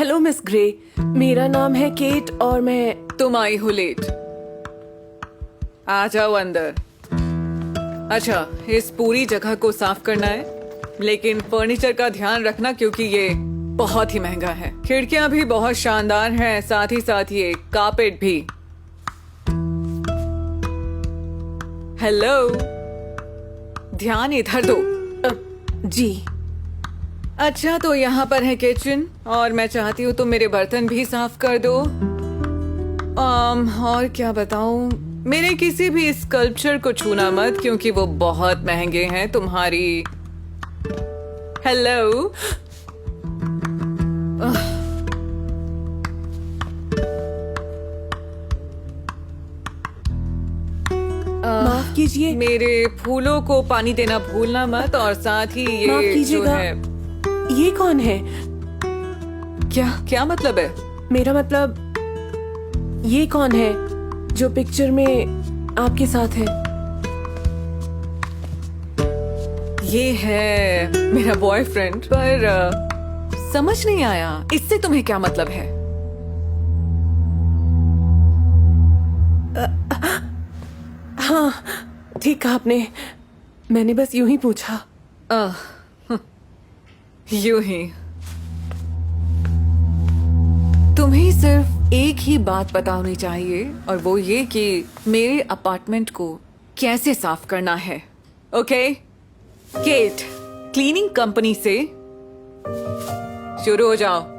Hello miss grey, मेरा नाम है केट और मैं। तुम आई हो लेट। आ जाओ अंदर। अच्छा, इस पूरी जगह को साफ करना है, लेकिन फर्नीचर का ध्यान रखना क्योंकि ये बहुत ही महंगा है। खिड़कियां भी बहुत शानदार हैं, साथ ही साथ ये कारपेट भी। हेलो, ध्यान इधर दो। जी। अच्छा, तो यहाँ पर है किचन और मैं चाहती हूँ तुम मेरे बर्तन भी साफ कर दो। और क्या बताऊँ, मेरे किसी भी स्कल्पचर को छूना मत क्योंकि वो बहुत महंगे हैं। तुम्हारी हेलो, माफ कीजिए। मेरे फूलों को पानी देना भूलना मत, और साथ ही ये माफ जो कीजिएगा। है। ये कौन है? क्या क्या मतलब है? मेरा मतलब ये कौन है जो पिक्चर में आपके साथ है? ये है मेरा बॉयफ्रेंड, पर समझ नहीं आया इससे तुम्हें क्या मतलब है। हाँ, ठीक कहा आपने। मैंने बस यूं ही पूछा। यूं ही। तुम्हें सिर्फ एक ही बात पता होनी चाहिए, और वो ये कि मेरे अपार्टमेंट को कैसे साफ करना है। ओके केट, क्लीनिंग कंपनी से शुरू हो जाओ।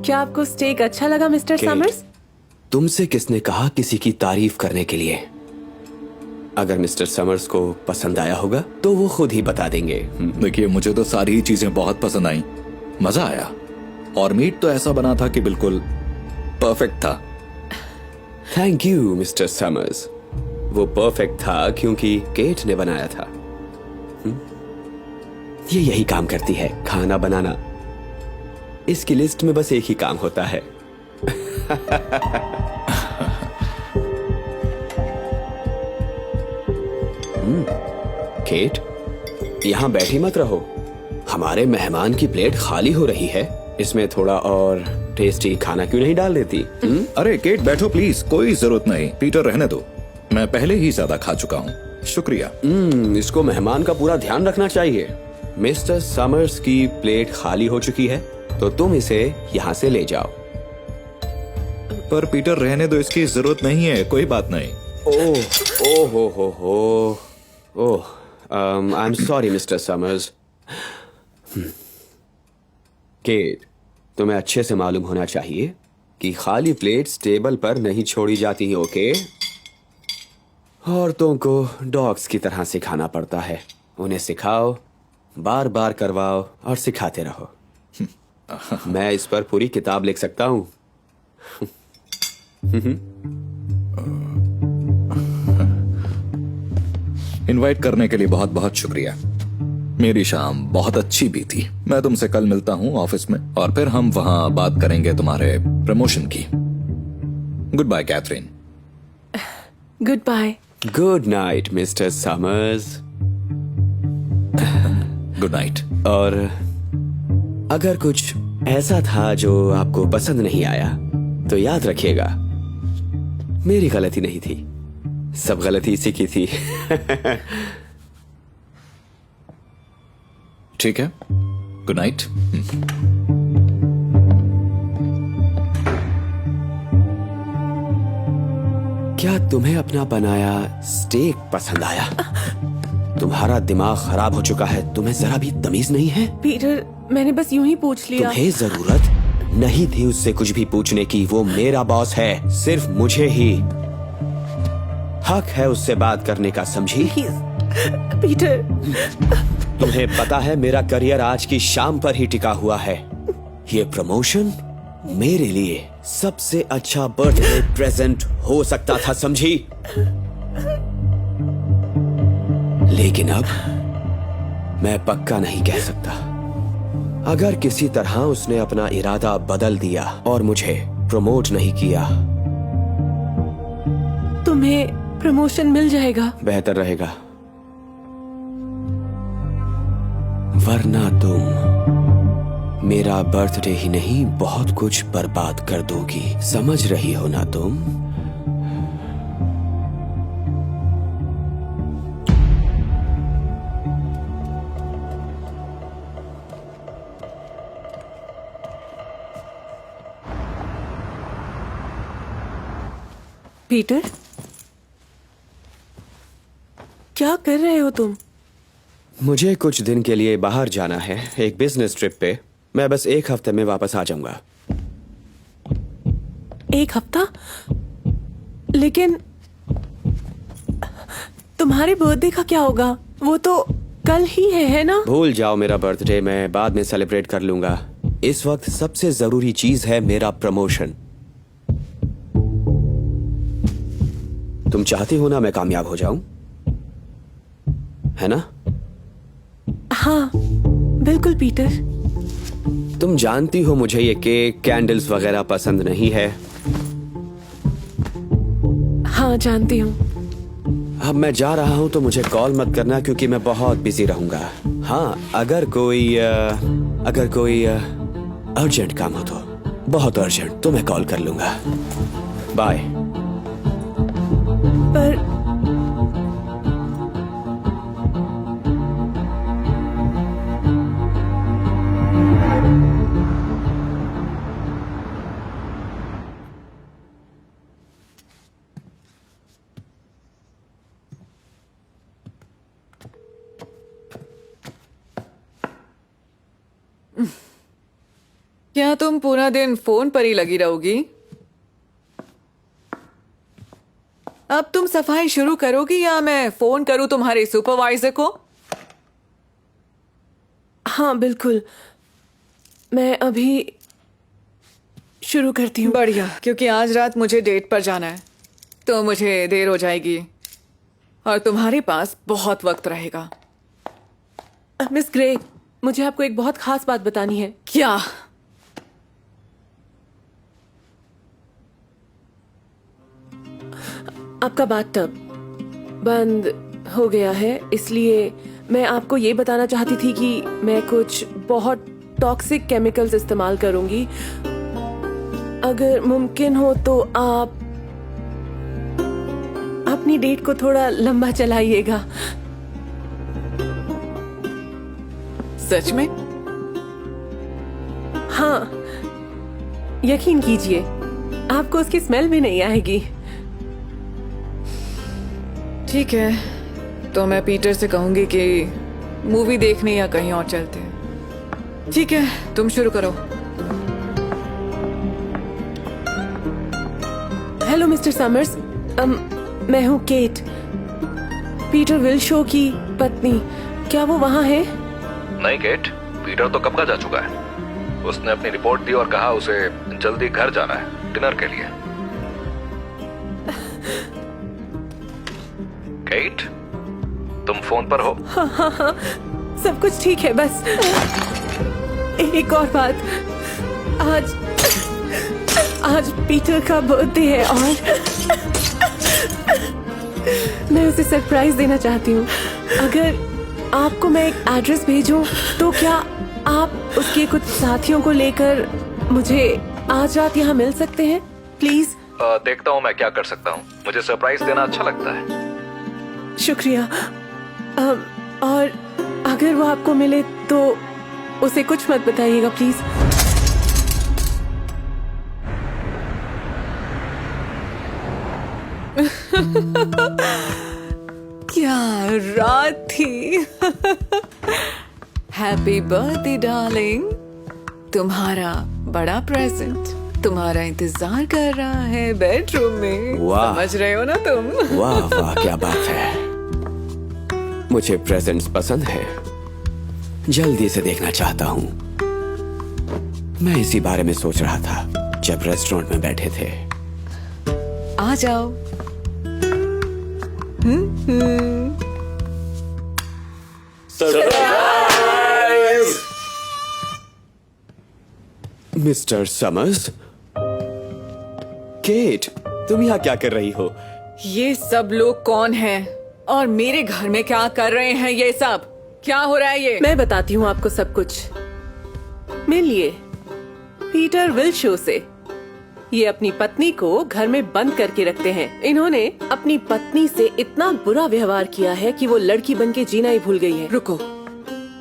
क्या आपको स्टेक अच्छा लगा मिस्टर केट, समर्स? तुमसे किसने कहा किसी की तारीफ करने के लिए? अगर मिस्टर समर्स को पसंद आया होगा तो वो खुद ही बता देंगे। देखिए, मुझे तो सारी ही चीजें बहुत पसंद आई, मजा आया। और मीट तो ऐसा बना था कि बिल्कुल परफेक्ट था। Thank you mister summers. वो परफेक्ट था क्योंकि केट ने बनाया था। ये यही काम करती है, खाना बनाना। इसकी लिस्ट में बस एक ही काम होता है। केट, यहां बैठी मत रहो। हमारे मेहमान की प्लेट खाली हो रही है, इसमें थोड़ा और टेस्टी खाना क्यों नहीं डाल देती? अरे केट, बैठो प्लीज, कोई जरूरत नहीं। पीटर रहने दो, मैं पहले ही ज्यादा खा चुका हूँ। शुक्रिया। इसको मेहमान का पूरा ध्यान रखना चाहिए। मिस्टर समर्स की प्लेट खाली हो चुकी है, तो तुम इसे यहाँ से ले जाओ। पर पीटर रहने दो, इसकी जरूरत नहीं है। कोई बात नहीं। Oh, I am sorry mister Summers. Kate, तुम्हें अच्छे से मालूम होना चाहिए कि खाली प्लेट्स टेबल पर नहीं छोड़ी जाती, ओके? औरतों को डॉग्स की तरह सिखाना पड़ता है। उन्हें सिखाओ, बार बार करवाओ और सिखाते रहो। मैं इस पर पूरी किताब लिख सकता हूँ। इनवाइट करने के लिए बहुत बहुत शुक्रिया। मेरी शाम बहुत अच्छी बीती। मैं तुमसे कल मिलता हूँ ऑफिस में, और फिर हम वहां बात करेंगे तुम्हारे प्रमोशन की। Goodbye Catherine. Goodbye. Good night mister Summers. Good night. और अगर कुछ ऐसा था जो आपको पसंद नहीं आया तो याद रखिएगा, मेरी गलती नहीं थी, सब गलती इसी की थी। ठीक है, गुड नाइट। क्या तुम्हें अपना बनाया स्टेक पसंद आया? तुम्हारा दिमाग खराब हो चुका है, तुम्हें जरा भी तमीज नहीं है? पीटर, मैंने बस यूं ही पूछ लिया। तुम्हें जरूरत नहीं थी उससे कुछ भी पूछने की। वो मेरा बॉस है, सिर्फ मुझे ही हक है उससे बात करने का, समझी? पीटर, तुम्हें पता है मेरा करियर आज की शाम पर ही टिका हुआ है। ये प्रमोशन मेरे लिए सबसे अच्छा बर्थडे प्रेजेंट हो सकता था, समझी? लेकिन अब मैं पक्का नहीं कह सकता। अगर किसी तरह उसने अपना इरादा बदल दिया और मुझे प्रमोट नहीं किया तुम तुम्हें प्रमोशन मिल जाएगा। बेहतर रहेगा, वरना तुम मेरा बर्थडे ही नहीं बहुत कुछ बर्बाद कर दोगी। समझ रही हो ना तुम? पीटर, क्या कर रहे हो तुम? मुझे कुछ दिन के लिए बाहर जाना है, एक बिजनेस ट्रिप पे। मैं बस 1 हफ्ते में वापस आ जाऊंगा। 1 हफ्ता? लेकिन तुम्हारे बर्थडे का क्या होगा? वो तो कल ही है ना? भूल जाओ मेरा बर्थडे, मैं बाद में सेलिब्रेट कर लूंगा। इस वक्त सबसे जरूरी चीज है मेरा प्रमोशन। तुम चाहती हो ना मैं कामयाब हो जाऊं, है ना? हाँ बिल्कुल पीटर। तुम जानती हो मुझे ये केक, कैंडल्स वगैरह पसंद नहीं है। हाँ जानती हूँ। अब मैं जा रहा हूं तो मुझे कॉल मत करना क्योंकि मैं बहुत बिजी रहूंगा। हाँ, अगर कोई अर्जेंट काम हो तो, बहुत अर्जेंट, तो मैं कॉल कर लूंगा। बाय। पर क्या तुम पूरा दिन फोन पर ही लगी रहोगी? अब तुम सफाई शुरू करोगी या मैं फोन करूं तुम्हारे सुपरवाइजर को? हाँ बिल्कुल, मैं अभी शुरू करती हूँ। बढ़िया, क्योंकि आज रात मुझे डेट पर जाना है, तो मुझे देर हो जाएगी और तुम्हारे पास बहुत वक्त रहेगा। मिस ग्रे, मुझे आपको एक बहुत खास बात बतानी है। क्या? आपका बाथटब बंद हो गया है, इसलिए मैं आपको ये बताना चाहती थी कि मैं कुछ बहुत टॉक्सिक केमिकल्स इस्तेमाल करूंगी। अगर मुमकिन हो तो आप अपनी डेट को थोड़ा लंबा चलाइएगा। सच में? हाँ, यकीन कीजिए, आपको उसकी स्मेल भी नहीं आएगी। ठीक है, तो मैं पीटर से कहूंगी कि मूवी देखने या कहीं और चलते हैं। ठीक है, तुम शुरू करो। हेलो मिस्टर समर्स, मैं हूँ केट, पीटर विल्शो की पत्नी। क्या वो वहाँ है? नहीं केट, पीटर तो कब का जा चुका है। उसने अपनी रिपोर्ट दी और कहा उसे जल्दी घर जाना है डिनर के लिए। केट, तुम फोन पर हो? हाँ, सब कुछ ठीक है। बस एक और बात, आज पीटर का बर्थडे है और मैं उसे सरप्राइज देना चाहती हूँ। अगर आपको मैं एक एड्रेस भेजूं तो क्या आप उसके कुछ साथियों को लेकर मुझे आज रात यहाँ मिल सकते हैं प्लीज? देखता हूँ मैं क्या कर सकता हूँ। मुझे सरप्राइज देना अच्छा लगता है। शुक्रिया। और अगर वो आपको मिले तो उसे कुछ मत बताइएगा प्लीज। क्या रात थी। हैप्पी बर्थडे डार्लिंग, तुम्हारा बड़ा प्रेजेंट तुम्हारा इंतजार कर रहा है बेडरूम में। वाह। समझ रहे हो ना तुम? वाह वाह, क्या बात है। मुझे प्रेजेंट्स पसंद है, जल्दी से देखना चाहता हूँ। मैं इसी बारे में सोच रहा था जब रेस्टोरेंट में बैठे थे। आ जाओ। मिस्टर समर्स, केट, तुम यहाँ क्या कर रही हो? ये सब लोग कौन हैं और मेरे घर में क्या कर रहे हैं? ये सब क्या हो रहा है? ये मैं बताती हूँ आपको सब कुछ। मिलिए पीटर विल्शो से। ये अपनी पत्नी को घर में बंद करके रखते हैं। इन्होंने अपनी पत्नी से इतना बुरा व्यवहार किया है कि वो लड़की बन के जीना ही भूल गई है। रुको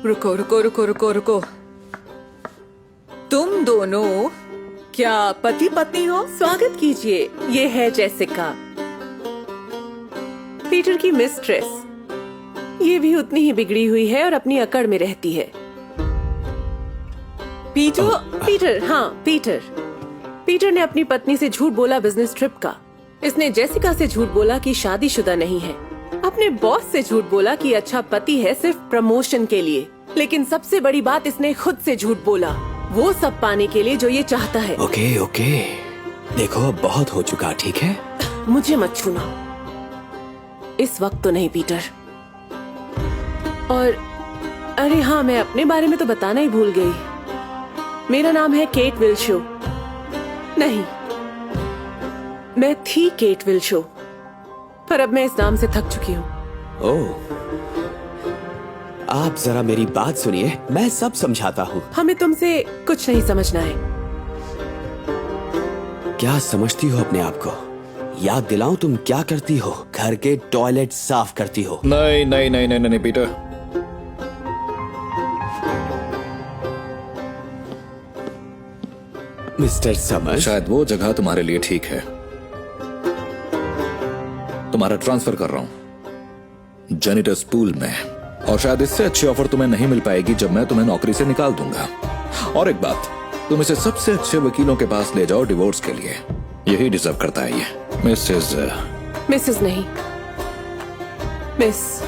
रुको रुको रुको रुको रुको, तुम दोनों क्या पति पत्नी हो? स्वागत कीजिए, ये है जेसिका, पीटर की मिस्ट्रेस। ये भी उतनी ही बिगड़ी हुई है और अपनी अकड़ में रहती है। पीटर, हाँ पीटर। पीटर ने अपनी पत्नी से झूठ बोला बिजनेस ट्रिप का। इसने जेसिका से झूठ बोला कि शादीशुदा नहीं है। अपने बॉस से झूठ बोला कि अच्छा पति है सिर्फ प्रमोशन के लिए। लेकिन सबसे बड़ी बात, इसने खुद से झूठ बोला, वो सब पाने के लिए जो ये चाहता है। ओके ओके, देखो अब बहुत हो चुका, ठीक है? मुझे मत छूना, इस वक्त तो नहीं पीटर। और अरे हाँ, मैं अपने बारे में तो बताना ही भूल गई। मेरा नाम है केट विल्शो। नहीं, मैं थी केट विल्शो, पर अब मैं इस नाम से थक चुकी हूँ। ओह, आप जरा मेरी बात सुनिए, मैं सब समझाता हूँ। हमें तुमसे कुछ नहीं समझना है। क्या समझती हो अपने आप को? याद दिलाऊं तुम क्या करती हो? घर के टॉयलेट साफ करती हो। नहीं नहीं नहीं नहीं नहीं पीटर, मिस्टर समर, शायद वो जगह तुम्हारे लिए ठीक है। तुम्हारा ट्रांसफर कर रहा हूं जेनिटर्स पूल में, और शायद इससे अच्छी ऑफर तुम्हें नहीं मिल पाएगी जब मैं तुम्हें नौकरी से निकाल दूंगा। और एक बात, तुम इसे सबसे अच्छे वकीलों के पास ले जाओ डिवोर्स के लिए, यही डिजर्व करता है ये। मिसेस नहीं, मिस।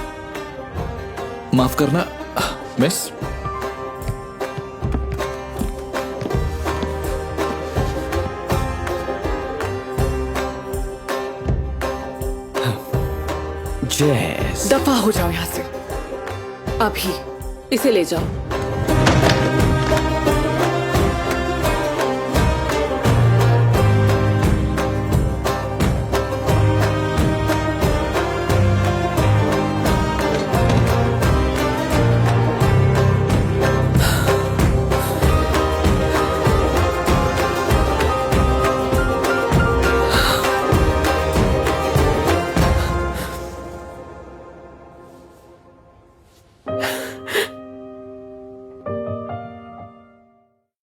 माफ करना मिस। जेस, दफा हो जाओ यहाँ से अभी। इसे ले जाओ।